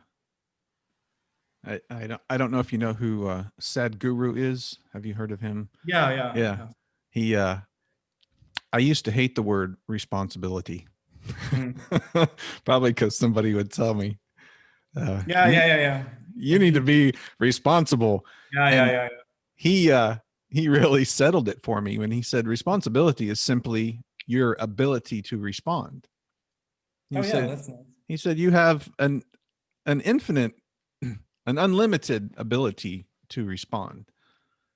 Speaker 1: I don't know if you know who Sadhguru is. Have you heard of him?
Speaker 2: Yeah.
Speaker 1: He I used to hate the word responsibility. Probably because somebody would tell me,
Speaker 2: Yeah.
Speaker 1: you need to be responsible.
Speaker 2: Yeah.
Speaker 1: He really settled it for me when he said responsibility is simply your ability to respond. He said,
Speaker 2: that's nice.
Speaker 1: he said you have an infinite, an unlimited ability to respond.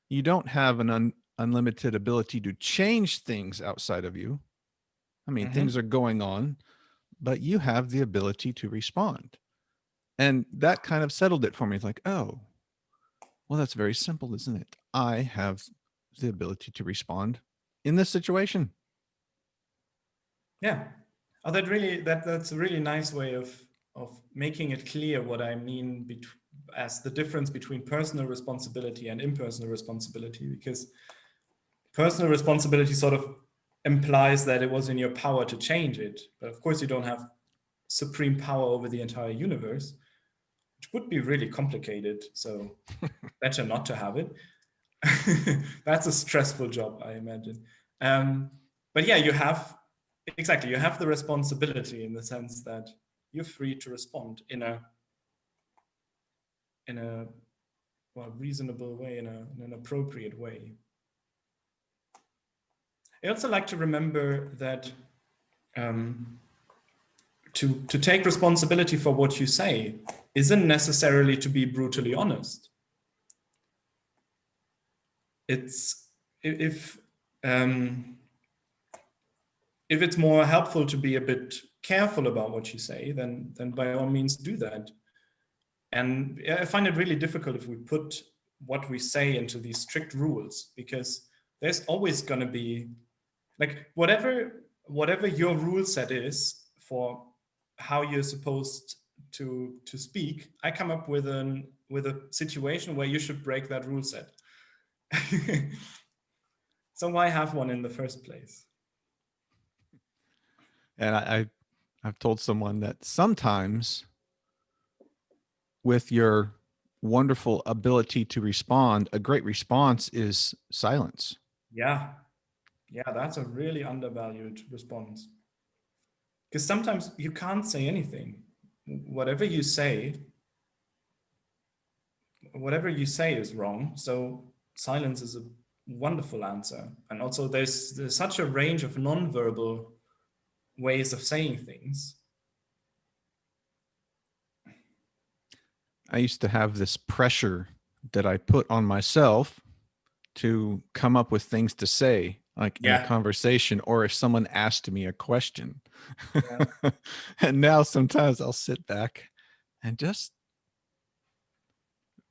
Speaker 1: You don't have an unlimited ability to change things outside of you. I mean, things are going on, but you have the ability to respond. And that kind of settled it for me. It's like, oh, well, that's very simple, isn't it? I have the ability to respond in this situation.
Speaker 2: Yeah. Oh, that's a really nice way of making it clear what I mean as the difference between personal responsibility and impersonal responsibility, because personal responsibility sort of implies that it was in your power to change it. But of course, you don't have supreme power over the entire universe, which would be really complicated. So better not to have it. That's a stressful job, I imagine. But yeah, you have the responsibility in the sense that you're free to respond in a reasonable way, in an appropriate way. I also like to remember that to take responsibility for what you say isn't necessarily to be brutally honest. It's if it's more helpful to be a bit careful about what you say, then by all means do that. And I find it really difficult if we put what we say into these strict rules, because there's always going to be, like, whatever your rule set is for how you're supposed to speak, I come up with a situation where you should break that rule set. So why have one in the first place?
Speaker 1: And I've told someone that sometimes with your wonderful ability to respond, a great response is silence.
Speaker 2: Yeah, that's a really undervalued response. Because sometimes you can't say anything. Whatever you say is wrong. So silence is a wonderful answer. And also there's such a range of non-verbal ways of saying things.
Speaker 1: I used to have this pressure that I put on myself to come up with things to say. like in a
Speaker 2: Yeah.
Speaker 1: conversation, or if someone asked me a question.
Speaker 2: Yeah.
Speaker 1: And now sometimes I'll sit back and just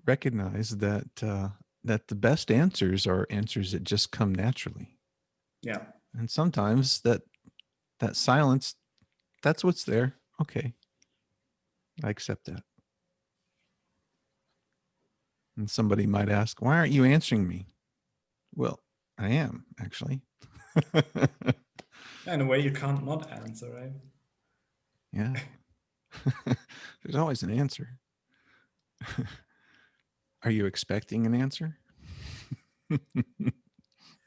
Speaker 1: recognize that the best answers are answers that just come naturally.
Speaker 2: Yeah.
Speaker 1: And sometimes that silence, that's what's there. Okay, I accept that. And somebody might ask, why aren't you answering me? Well, I am actually.
Speaker 2: In a way, you can't not answer, right?
Speaker 1: Yeah. There's always an answer. Are you expecting an answer?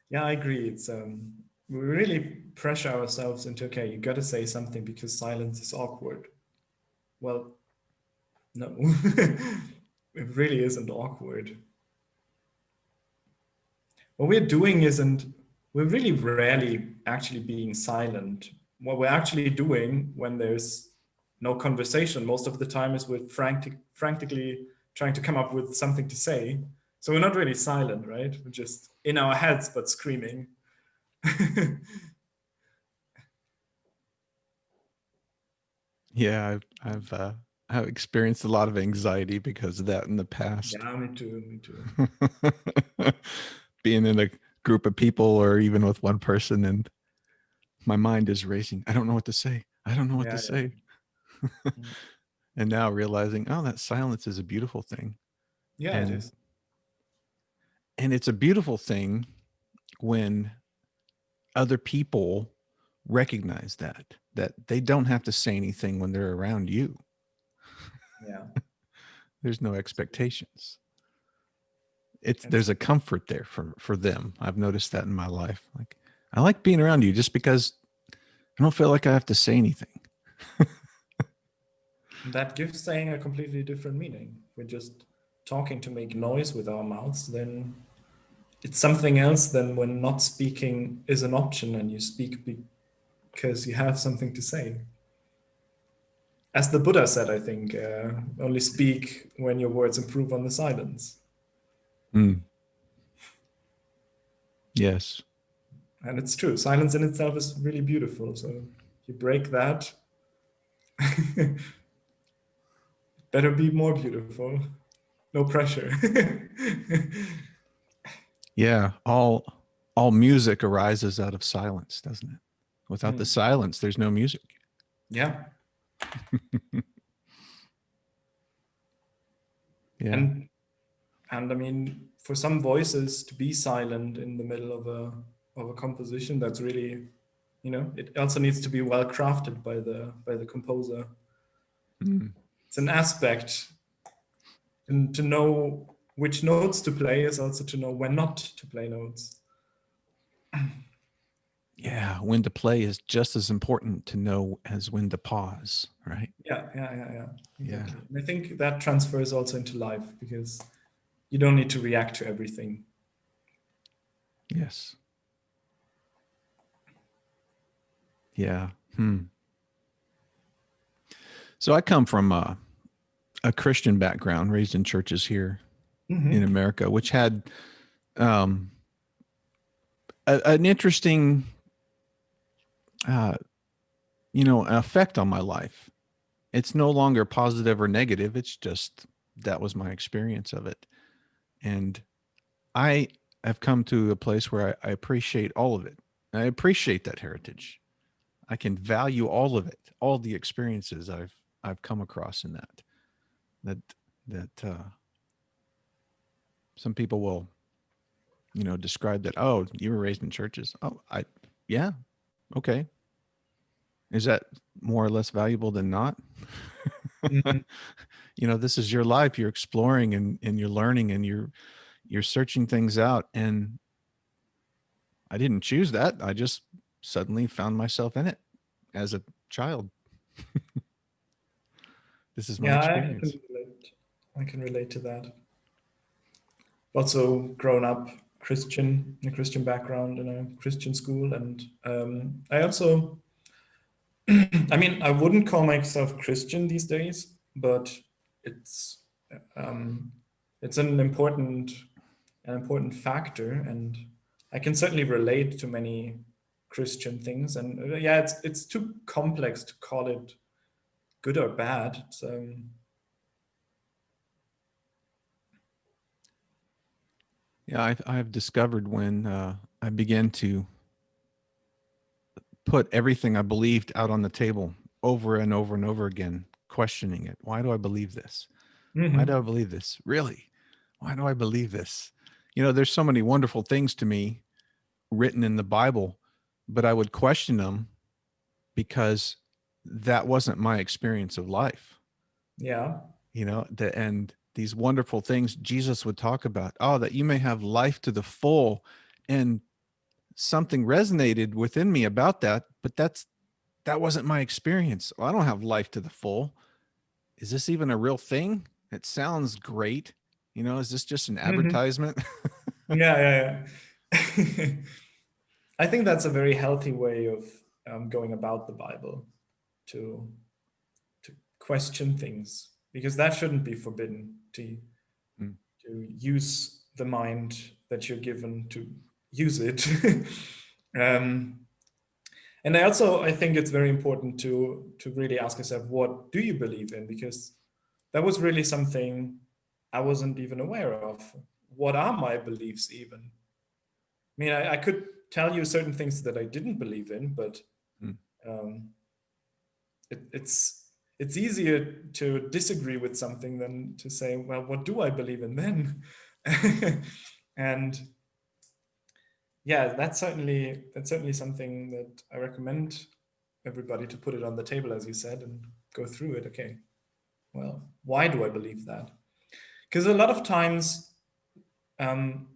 Speaker 2: Yeah, I agree. It's we really pressure ourselves into, okay, you got to say something because silence is awkward. Well, no, it really isn't awkward. What we're doing isn't, we're really rarely actually being silent. What we're actually doing when there's no conversation most of the time is we're frantically trying to come up with something to say. So we're not really silent, right? We're just in our heads, but screaming.
Speaker 1: Yeah, I've experienced a lot of anxiety because of that in the past.
Speaker 2: Yeah, me too, me too.
Speaker 1: Being in a group of people or even with one person, and my mind is racing. I don't know what to say. I don't know what to
Speaker 2: Yeah,
Speaker 1: say.
Speaker 2: yeah.
Speaker 1: And now realizing, oh, that silence is a beautiful thing.
Speaker 2: Yeah, it
Speaker 1: And
Speaker 2: is.
Speaker 1: and it's a beautiful thing when other people recognize that they don't have to say anything when they're around you.
Speaker 2: Yeah.
Speaker 1: There's no expectations. It's
Speaker 2: It's
Speaker 1: there's a comfort there for them. I've noticed that in my life. Like, I like being around you just because I don't feel like I have to say anything.
Speaker 2: that gives saying a completely different meaning. We're just talking to make noise with our mouths, then it's something else than when not speaking is an option and you speak because you have something to say. As the Buddha said, I think, only speak when your words improve on the silence.
Speaker 1: Mm. Yes.
Speaker 2: And it's true. Silence in itself is really beautiful. So you break that, better be more beautiful. No pressure.
Speaker 1: Yeah. All music arises out of silence, doesn't it? Without the
Speaker 2: Mm.
Speaker 1: silence, there's no music.
Speaker 2: Yeah.
Speaker 1: Yeah.
Speaker 2: And I mean, for some voices to be silent in the middle of a composition, that's really, it also needs to be well crafted by the composer.
Speaker 1: Mm.
Speaker 2: It's an aspect, and to know which notes to play is also to know when not to play notes.
Speaker 1: Yeah. When to play is just as important to know as when to pause, right?
Speaker 2: Yeah,
Speaker 1: Yeah.
Speaker 2: exactly. And I think that transfers also into life because you don't need to react to everything.
Speaker 1: Yes. Yeah. Hmm. So I come from a Christian background, raised in churches here in
Speaker 2: Mm-hmm.
Speaker 1: America, which had um, an interesting, uh, effect on my life. It's no longer positive or negative. It's just that was my experience of it. And I have come to a place where I appreciate all of it. I appreciate that heritage. I can value all of it, all the experiences I've come across in that that some people will, describe that. Oh, you were raised in churches. Oh, yeah, okay. Is that more or less valuable than not?
Speaker 2: Mm-hmm.
Speaker 1: This is your life. You're exploring and you're learning and you're searching things out. And I didn't choose that. I just suddenly found myself in it as a child. This is my
Speaker 2: Yeah,
Speaker 1: experience.
Speaker 2: I can relate to that. Also grown up Christian, in a Christian background in a Christian school, and I also, I mean, I wouldn't call myself Christian these days, but it's um, it's an important factor, and I can certainly relate to many Christian things, and yeah, it's too complex to call it good or bad. So
Speaker 1: Yeah, I've discovered when I began to put everything I believed out on the table over and over and over again, questioning it. Why do I believe this? Why do I believe this? Really? Why do I believe this? You know, there's so many wonderful things to me written in the Bible, but I would question them because that wasn't my experience of life.
Speaker 2: yeah.
Speaker 1: You know, and these wonderful things Jesus would talk about, oh, that you may have life to the full. And something resonated within me about that, but that wasn't my experience. Well, I don't have life to the full. Is this even a real thing? It sounds great. You know, is this just an advertisement?
Speaker 2: Yeah, yeah. I think that's a very healthy way of going about the Bible, to question things, because that shouldn't be forbidden,
Speaker 1: Mm,
Speaker 2: to use the mind that you're given to use it. um, and I think it's very important to really ask yourself, what do you believe in? Because that was really something I wasn't even aware of. What are my beliefs even? I mean, I could tell you certain things that I didn't believe in, but
Speaker 1: mm.
Speaker 2: um, it's easier to disagree with something than to say, well, what do I believe in then? And yeah, that's certainly something that I recommend everybody to put it on the table, as you said, and go through it. Okay, well, why do I believe that? Because a lot of times, um,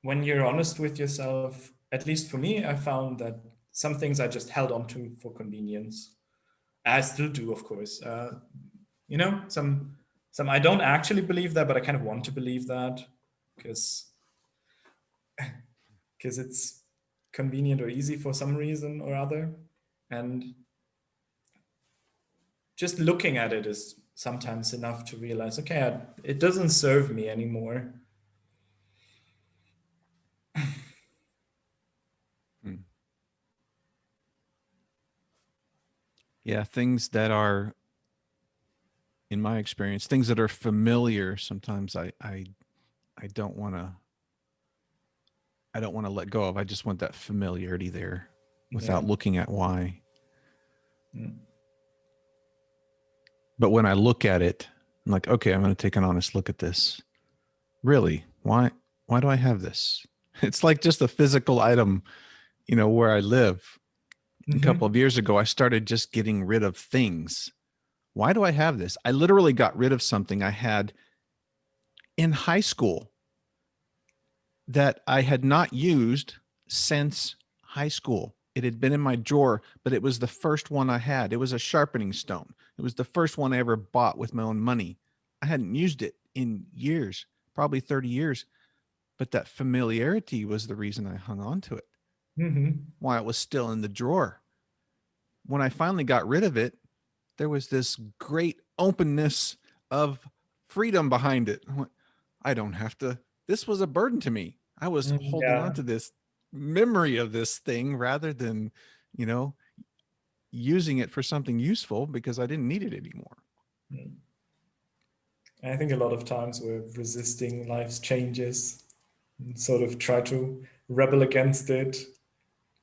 Speaker 2: when you're honest with yourself, at least for me, I found that some things I just held on to for convenience. I still do, of course. Some I don't actually believe that, but I kind of want to believe that because it's convenient or easy for some reason or other. And just looking at it is sometimes enough to realize, okay, it doesn't serve me anymore.
Speaker 1: Mm. Yeah, things that are, in my experience, things that are familiar. Sometimes I don't want to let go of. I just want that familiarity there
Speaker 2: Yeah.
Speaker 1: without looking at why.
Speaker 2: Mm.
Speaker 1: But when I look at it, I'm like, okay, I'm going to take an honest look at this. Really? Why do I have this? It's like just a physical item, you know, where I live. A couple of years ago, I started just getting rid of things. Why do I have this? I literally got rid of something I had in high school that I had not used since high school. It had been in my drawer, but it was the first one I had. It was a sharpening stone. It was the first one I ever bought with my own money. I hadn't used it in years, probably 30 years, but that familiarity was the reason I hung on to it, why it was still in the drawer. When I finally got rid of it, there was this great openness of freedom behind it. I don't have to, this was a burden to me. I was holding on
Speaker 2: Yeah.
Speaker 1: to this memory of this thing rather than, you know, using it for something useful because I didn't need it anymore.
Speaker 2: Mm. I think a lot of times we're resisting life's changes and sort of try to rebel against it.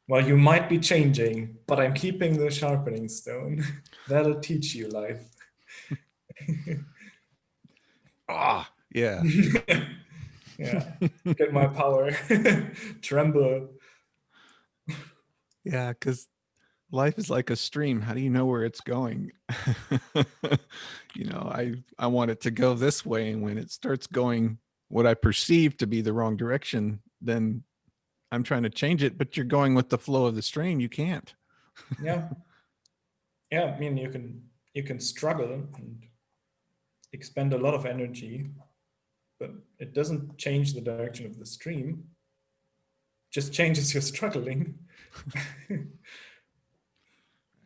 Speaker 2: Well, you might be changing, but I'm keeping the sharpening stone. That'll teach you life.
Speaker 1: Ah, yeah.
Speaker 2: Yeah. Get my power. Tremble.
Speaker 1: Yeah, because life is like a stream. How do you know where it's going? You know, I want it to go this way, and when it starts going what I perceive to be the wrong direction, then I'm trying to change it, but you're going with the flow of the stream. You can't.
Speaker 2: Yeah. Yeah. I mean, you can struggle and expend a lot of energy, but it doesn't change the direction of the stream. Just changes your struggling.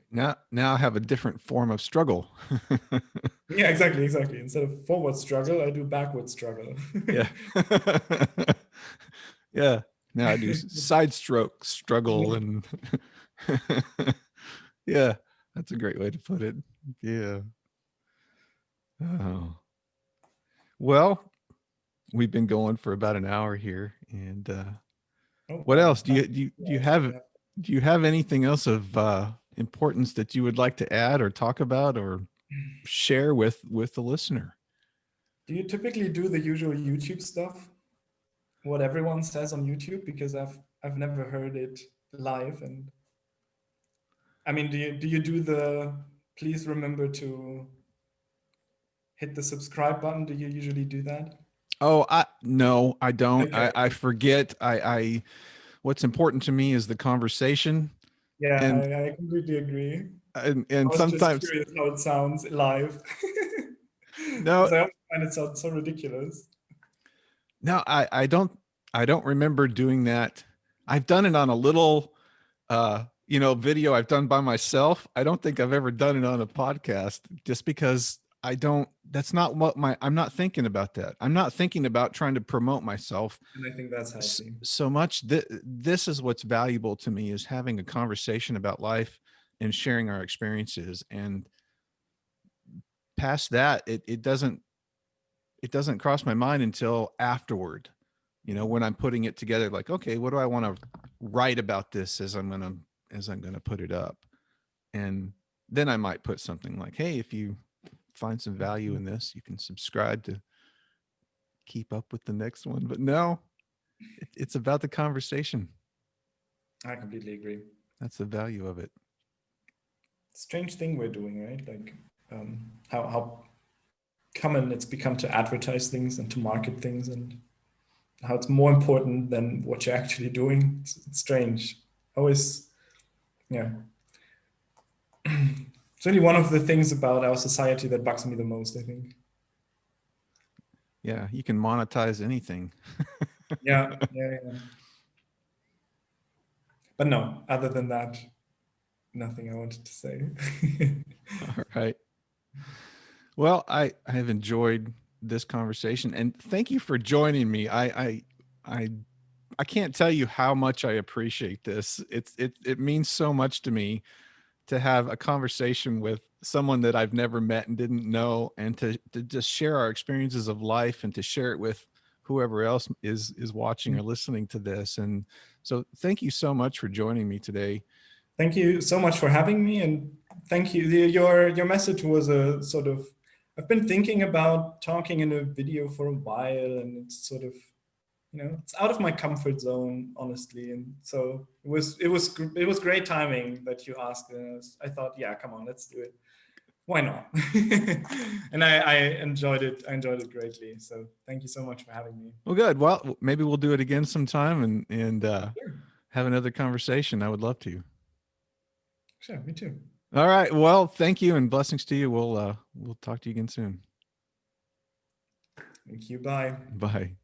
Speaker 1: Now I have a different form of struggle.
Speaker 2: Yeah, exactly. Instead of forward struggle, I do backward struggle.
Speaker 1: Yeah. Yeah. Now I do side stroke struggle and yeah, that's a great way to put it. Yeah. Oh. Well, we've been going for about an hour here, and
Speaker 2: Oh,
Speaker 1: what
Speaker 2: wow.
Speaker 1: else do you have anything else of importance that you would like to add or talk about or share with the listener?
Speaker 2: Do you typically do the usual YouTube stuff? What everyone says on YouTube? Because I've never heard it live. And I mean, do you do the please remember to hit the subscribe button? Do you usually do that?
Speaker 1: Oh, no, I don't.
Speaker 2: Okay.
Speaker 1: I forget. I what's important to me is the conversation,
Speaker 2: Yeah,
Speaker 1: and
Speaker 2: I completely agree. I
Speaker 1: and
Speaker 2: was just
Speaker 1: sometimes
Speaker 2: curious how it sounds live.
Speaker 1: no,
Speaker 2: Because I always find it sounds so ridiculous.
Speaker 1: no, I don't remember doing that. I've done it on a little video I've done by myself. I don't think I've ever done it on a podcast just because that's not what I'm not thinking about that. I'm not thinking about trying to promote myself
Speaker 2: And I think that's healthy.
Speaker 1: so much. This is what's valuable to me, is having a conversation about life and sharing our experiences. And past that, it doesn't cross my mind until afterward, when I'm putting it together, like, okay, what do I want to write about this as I'm going to put it up? And then I might put something like, hey, if you find some value in this, you can subscribe to keep up with the next one. But no, it's about the conversation.
Speaker 2: I completely agree.
Speaker 1: That's the value of it.
Speaker 2: Strange thing we're doing, right? Like how common it's become to advertise things and to market things, and how it's more important than what you're actually doing. It's strange. Always, yeah. It's really one of the things about our society that bugs me the most, I think.
Speaker 1: Yeah, you can monetize anything.
Speaker 2: Yeah, yeah, yeah. But no, other than that, nothing I wanted to say.
Speaker 1: All right. Well, I have enjoyed this conversation, and thank you for joining me. I I can't tell you how much I appreciate this. It means so much to me to have a conversation with someone that I've never met and didn't know, and to just share our experiences of life and to share it with whoever else is watching or listening to this. And so thank you so much for joining me today.
Speaker 2: Thank you so much for having me, and thank you. Your message was a sort of, I've been thinking about talking in a video for a while, and it's sort of, it's out of my comfort zone, honestly. And so it was great timing that you asked. And I thought, yeah, come on, let's do it. Why not? And I enjoyed it. I enjoyed it greatly. So thank you so much for having me.
Speaker 1: Well, good. Well, maybe we'll do it again sometime and
Speaker 2: Sure.
Speaker 1: have another conversation. I would love to.
Speaker 2: Sure, me too.
Speaker 1: All right. Well, thank you and blessings to you. We'll talk to you again soon.
Speaker 2: Thank you. Bye.
Speaker 1: Bye.